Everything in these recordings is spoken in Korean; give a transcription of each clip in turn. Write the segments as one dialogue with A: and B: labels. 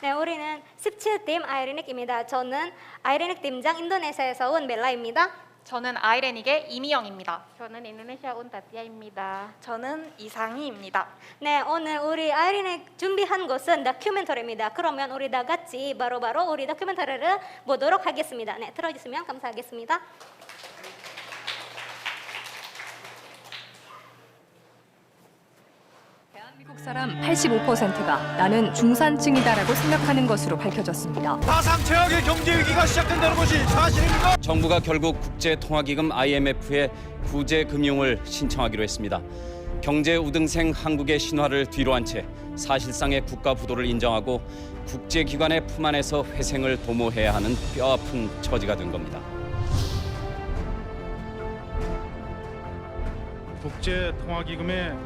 A: 네, 우리는 17팀 아이레닉입니다. 저는 아이레닉 팀장 인도네시아에서 온 멜라입니다.
B: 저는 아이레닉의 이미영입니다.
C: 저는 인도네시아 온 다티아입니다.
B: 저는 이상희입니다.
A: 네, 오늘 우리 아이레닉 준비한 것은 다큐멘터리입니다. 그러면 우리 다 같이 바로바로 우리 다큐멘터리를 보도록 하겠습니다. 네, 들어주시면 감사하겠습니다.
D: 대한민국 사람 85%가 나는 중산층이다라고 생각하는 것으로 밝혀졌습니다.
E: 가상 최악의 경제 위기가 시작된다는 것이 사실입니까?
F: 정부가 결국 국제통화기금 IMF에 구제 금융을 신청하기로 했습니다. 경제 우등생 한국의 신화를 뒤로한 채 사실상의 국가 부도를 인정하고 국제기관의 품 안에서 회생을 도모해야 하는 뼈아픈 처지가 된 겁니다.
G: 국제통화기금의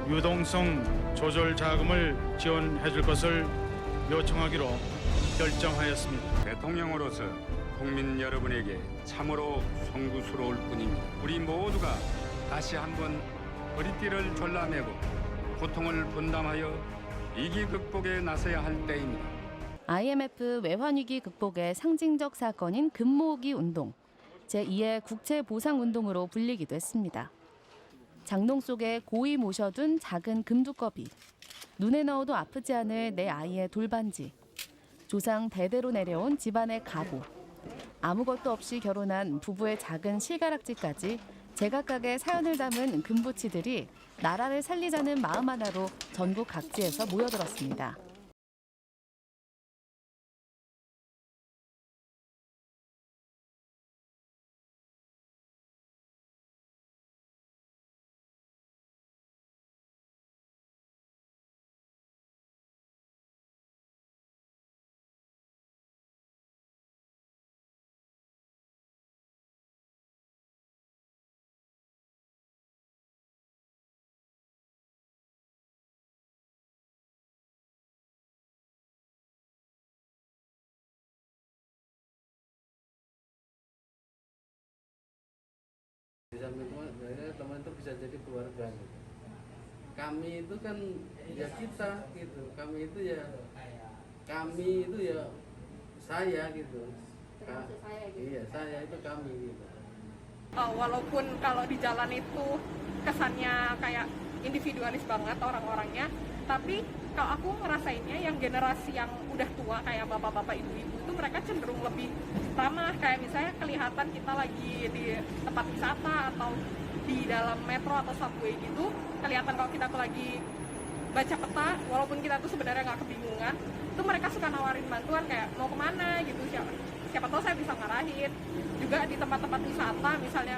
G: 유동성 조절 자금을 지원해 줄 것을 요청하기로 결정하였습니다.
H: 대통령으로서 국민 여러분에게 참으로 송구스러울 뿐입니다. 우리 모두가 다시 한번 허리띠를 졸라매고 고통을 분담하여 위기 극복에 나서야 할 때입니다.
I: IMF 외환위기 극복의 상징적 사건인 금모으기 운동, 제2의 국채보상운동으로 불리기도 했습니다. 장롱 속에 고이 모셔둔 작은 금두꺼비, 눈에 넣어도 아프지 않을 내 아이의 돌반지, 조상 대대로 내려온 집안의 가구, 아무것도 없이 결혼한 부부의 작은 실가락지까지 제각각의 사연을 담은 금부치들이 나라를 살리자는 마음 하나로 전국 각지에서 모여들었습니다.
J: teman itu bisa jadi keluarga gitu. Kami itu kan ya kita gitu. Kami itu ya saya gitu. Iya, saya itu kami gitu.
B: Walaupun kalau di jalan itu kesannya kayak individualis banget orang-orangnya, tapi kalau aku ngerasainnya yang generasi yang udah tua kayak bapak-bapak ibu-ibu itu mereka cenderung lebih ramah, kayak misalnya kelihatan kita lagi di tempat wisata atau di dalam metro atau subway gitu, kelihatan kalau kita tuh lagi baca peta, walaupun kita tuh sebenarnya nggak kebingungan, itu mereka suka nawarin bantuan kayak mau kemana gitu, siapa tahu saya bisa ngarahin. Juga di tempat-tempat wisata misalnya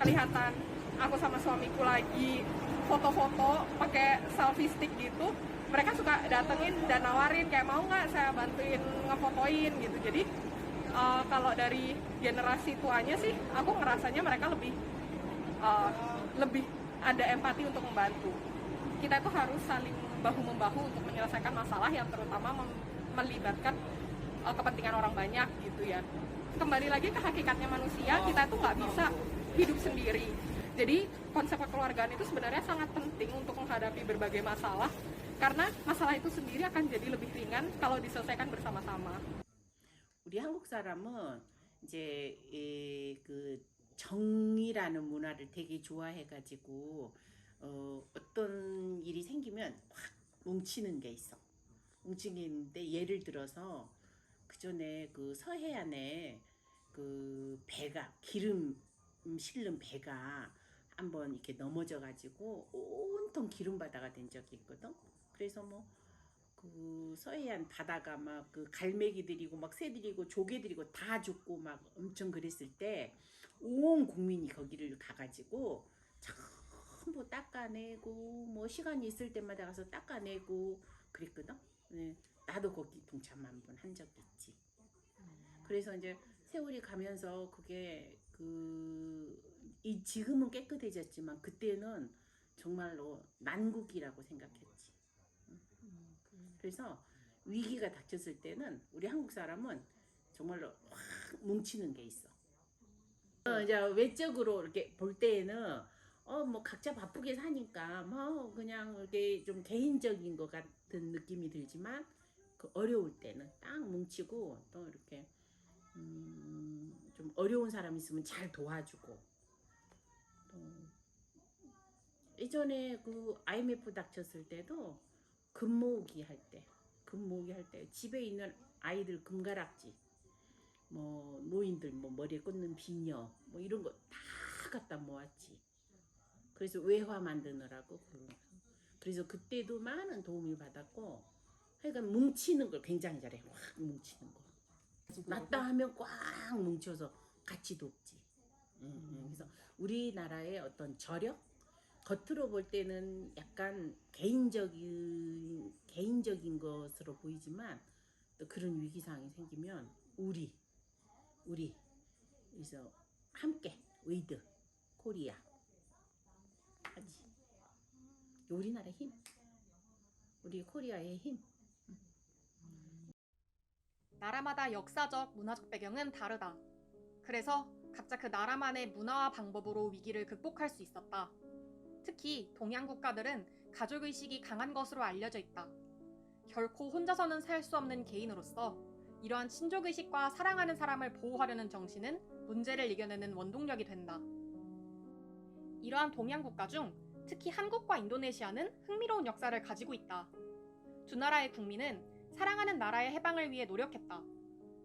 B: kelihatan aku sama suamiku lagi foto-foto pakai selfie stick gitu, mereka suka datengin dan nawarin kayak mau nggak saya bantuin ngefotoin gitu. Jadi kalau dari generasi tuanya sih aku ngerasanya mereka lebih ada empati untuk membantu. Kita itu harus saling bahu-membahu untuk menyelesaikan masalah yang terutama melibatkan kepentingan orang banyak gitu ya. Kembali lagi ke hakikatnya manusia, kita itu nggak bisa hidup sendiri. Jadi konsep kekeluargaan itu sebenarnya sangat penting untuk menghadapi berbagai masalah, karena masalah itu sendiri akan jadi lebih ringan kalau diselesaikan bersama-sama.
K: 우리 한국 사람은 이제 그 정이라는 문화를 되게 좋아해가지고 어떤 일이 생기면 확 뭉치는 게 있어. 뭉치는데 예를 들어서 그 전에 그 서해안에 그 배가 기름 실는 배가 한번 이렇게 넘어져가지고 온통 기름 바다가 된 적이 있거든. 그래서 뭐 그 서해안 바다가 막 그 갈매기들이고 막 새들이고 조개들이고 다 죽고 막 엄청 그랬을 때 온 국민이 거기를 가가지고 전부 닦아내고 뭐 시간이 있을 때마다 가서 닦아내고 그랬거든. 네, 나도 거기 동참 한번 한 적이 있지. 그래서 이제 세월이 가면서 그게 지금은 깨끗해졌지만 그때는 정말로 난국이라고 생각했지. 그래서 위기가 닥쳤을 때는 우리 한국 사람은 정말로 확 뭉치는 게 있어. 이제 외적으로 이렇게 볼 때에는 뭐 각자 바쁘게 사니까 뭐 그냥 이렇게 좀 개인적인 것 같은 느낌이 들지만 그 그 어려울 때는 딱 뭉치고 또 이렇게 좀 어려운 사람 있으면 잘 도와주고 또 예전에 그 IMF 닥쳤을 때도 금 모으기 할 때 집에 있는 아이들 금가락지 뭐 노인들 뭐 머리에 꽂는 비녀 뭐 이런 거 다 갖다 모았지. 그래서 외화 만드느라고 그래서 그때도 많은 도움을 받았고 하여간 뭉치는 걸 굉장히 잘해. 확 뭉치는 거. 맞다 하면 꽉 뭉쳐서 같이 돕지. 그래서 우리나라의 어떤 저력 겉으로 볼 때는 약간 개인적인 것으로 보이지만 또 그런 위기 상황이 생기면 우리 그래서 함께 위드 코리아 하지. 우리나라의 힘, 우리 코리아의 힘.
B: 나라마다 역사적, 문화적 배경은 다르다. 그래서 각자 그 나라만의 문화와 방법으로 위기를 극복할 수 있었다. 특히 동양 국가들은 가족의식이 강한 것으로 알려져 있다. 결코 혼자서는 살 수 없는 개인으로서 이러한 친족의식과 사랑하는 사람을 보호하려는 정신은 문제를 이겨내는 원동력이 된다. 이러한 동양 국가 중 특히 한국과 인도네시아는 흥미로운 역사를 가지고 있다. 두 나라의 국민은 사랑하는 나라의 해방을 위해 노력했다.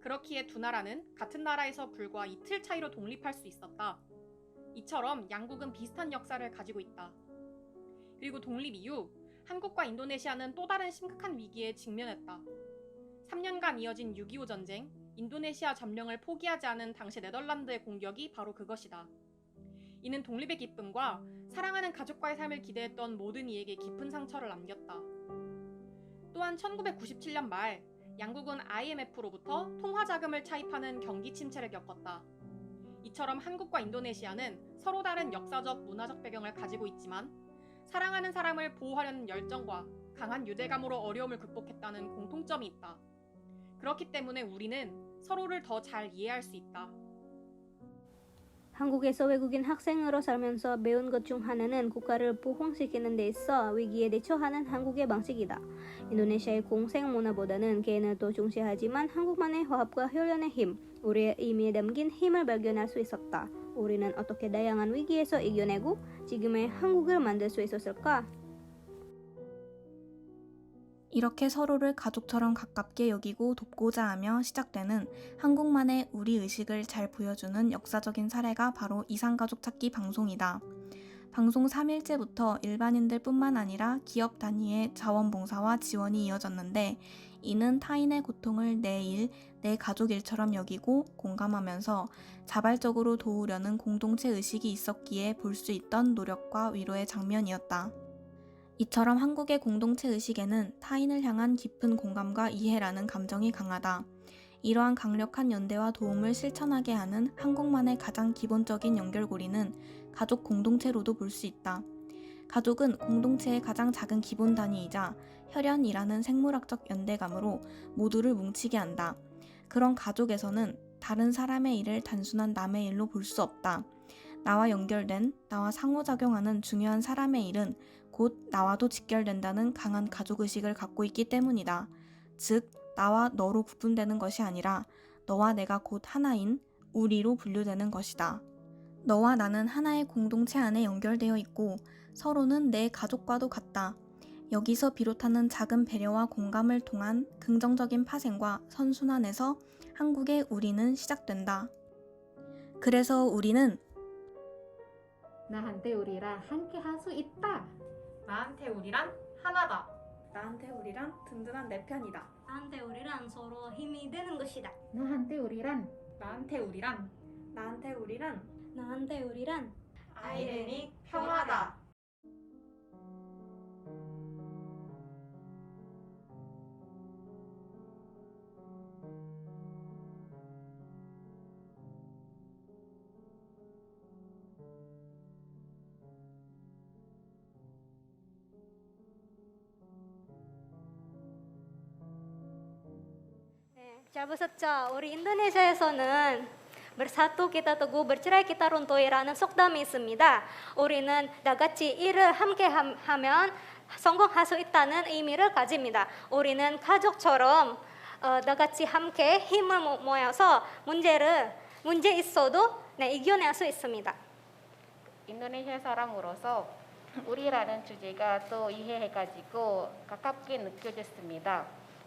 B: 그렇기에 두 나라는 같은 나라에서 불과 이틀 차이로 독립할 수 있었다. 이처럼 양국은 비슷한 역사를 가지고 있다. 그리고 독립 이후 한국과 인도네시아는 또 다른 심각한 위기에 직면했다. 3년간 이어진 6.25 전쟁, 인도네시아 점령을 포기하지 않은 당시 네덜란드의 공격이 바로 그것이다. 이는 독립의 기쁨과 사랑하는 가족과의 삶을 기대했던 모든 이에게 깊은 상처를 남겼다. 또한 1997년 말 양국은 IMF로부터 통화자금을 차입하는 경기 침체를 겪었다. 이처럼 한국과 인도네시아는 서로 다른 역사적, 문화적 배경을 가지고 있지만 사랑하는 사람을 보호하려는 열정과 강한 유대감으로 어려움을 극복했다는 공통점이 있다. 그렇기 때문에 우리는 서로를 더 잘 이해할 수 있다.
A: 한국에서 외국인 학생으로 살면서 배운 것 중 하나는 국가를 부흥시키는 데 있어 위기에 대처하는 한국의 방식이다. 인도네시아의 공생 문화보다는 개인을 더 중시하지만 한국만의 화합과 효연의 힘, 우리의 의미에 담긴 힘을 발견할 수 있었다. 우리는 어떻게 다양한 위기에서 이겨내고 지금의 한국을 만들 수 있었을까?
L: 이렇게 서로를 가족처럼 가깝게 여기고 돕고자 하며 시작되는 한국만의 우리 의식을 잘 보여주는 역사적인 사례가 바로 이산가족 찾기 방송이다. 방송 3일째부터 일반인들 뿐만 아니라 기업 단위의 자원봉사와 지원이 이어졌는데 이는 타인의 고통을 내 일, 내 가족 일처럼 여기고 공감하면서 자발적으로 도우려는 공동체 의식이 있었기에 볼 수 있던 노력과 위로의 장면이었다. 이처럼 한국의 공동체 의식에는 타인을 향한 깊은 공감과 이해라는 감정이 강하다. 이러한 강력한 연대와 도움을 실천하게 하는 한국만의 가장 기본적인 연결고리는 가족 공동체로도 볼 수 있다. 가족은 공동체의 가장 작은 기본 단위이자 혈연이라는 생물학적 연대감으로 모두를 뭉치게 한다. 그런 가족에서는 다른 사람의 일을 단순한 남의 일로 볼 수 없다. 나와 연결된, 나와 상호작용하는 중요한 사람의 일은 곧 나와도 직결된다는 강한 가족의식을 갖고 있기 때문이다. 즉, 나와 너로 구분되는 것이 아니라 너와 내가 곧 하나인 우리로 분류되는 것이다. 너와 나는 하나의 공동체 안에 연결되어 있고 서로는 내 가족과도 같다. 여기서 비롯하는 작은 배려와 공감을 통한 긍정적인 파생과 선순환에서 한국의 우리는 시작된다. 그래서 우리는
C: 나한테 우리랑 함께 할 수 있다.
B: 나한테 우리란 하나다.
M: 나한테 우리란 든든한 내 편이다.
A: 나한테 우리란 서로 힘이 되는 것이다.
C: 나한테 우리란
B: 아이레닉 평화다.
A: 잘 보셨죠? 우리 인도네시아에서는 bersatu kita teguh, bercerai kita runtuh이라는 속담이 있습니다. 우리는 다 같이 일을 함께 하면 성공할 수 있다는 의미를 가집니다. 우리는 가족처럼 다 같이 함께 힘을 모아서 문제 있어도 이겨낼 수 있습니다.
N: 인도네시아 사람으로서 우리라는 주제가 또 이해해가지고 가깝게 느껴졌습니다.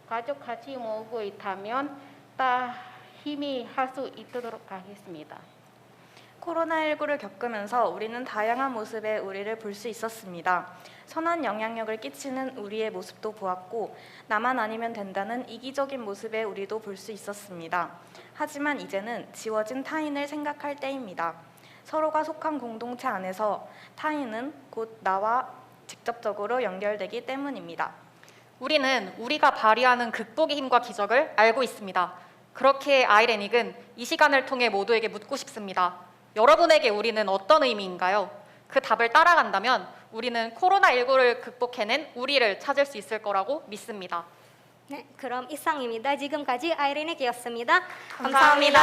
N: 가족 같이 모으고 있다면 다 힘이 할 수 있도록 하겠습니다.
M: 코로나19를 겪으면서 우리는 다양한 모습의 우리를 볼 수 있었습니다. 선한 영향력을 끼치는 우리의 모습도 보았고 나만 아니면 된다는 이기적인 모습의 우리도 볼 수 있었습니다. 하지만 이제는 지워진 타인을 생각할 때입니다. 서로가 속한 공동체 안에서 타인은 곧 나와 직접적으로 연결되기 때문입니다.
O: 우리는 우리가 발휘하는 극복의 힘과 기적을 알고 있습니다. 그렇게 아이레닉은 이 시간을 통해 모두에게 묻고 싶습니다. 여러분에게 우리는 어떤 의미인가요? 그 답을 따라간다면 우리는 코로나19를 극복해낸 우리를 찾을 수 있을 거라고 믿습니다.
A: 네, 그럼 이상입니다. 지금까지 아이레닉이었습니다.
O: 감사합니다.